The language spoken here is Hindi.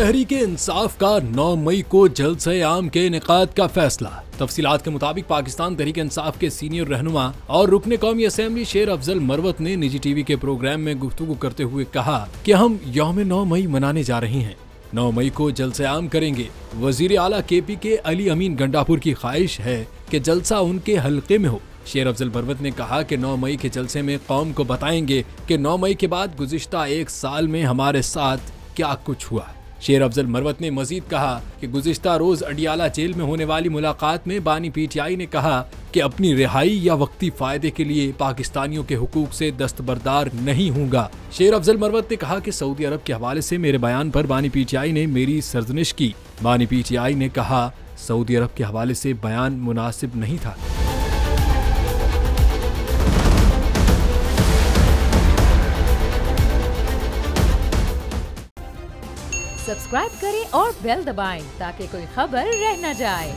तहरीके इंसाफ का 9 मई को जलसे आम के इनेकाद का फैसला। तफसीलात के मुताबिक पाकिस्तान तहरीके इंसाफ के सीनियर रहनुमा और रुकने कौमी असेंबली शेर अफजल मरवत ने निजी टीवी के प्रोग्राम में गुफ्तगू करते हुए कहा कि हम यौम 9 मई मनाने जा रहे हैं। 9 मई को जलसे आम करेंगे। वजीर आला KP के अली अमीन गंडापुर की ख्वाहिश है कि जलसा उनके हल्के में हो। शेर अफजल मरवत ने कहा कि 9 मई के जलसे में कौम को बताएंगे कि 9 मई के बाद गुज़िश्ता 1 साल में हमारे साथ क्या कुछ हुआ। शेर अफजल मरवत ने मजीद कहा कि गुज़िश्ता रोज अडियाला जेल में होने वाली मुलाकात में बानी PTI ने कहा कि अपनी रिहाई या वक्ती फायदे के लिए पाकिस्तानियों के हुकूक से दस्तबरदार नहीं हूँगा। शेर अफजल मरवत ने कहा कि सऊदी अरब के हवाले से मेरे बयान पर बानी PTI ने मेरी सरजनिश की। बानी PTI ने कहा सऊदी अरब के हवाले से बयान मुनासिब नहीं था। सब्सक्राइब करें और बेल दबाएं ताकि कोई खबर रह न जाए।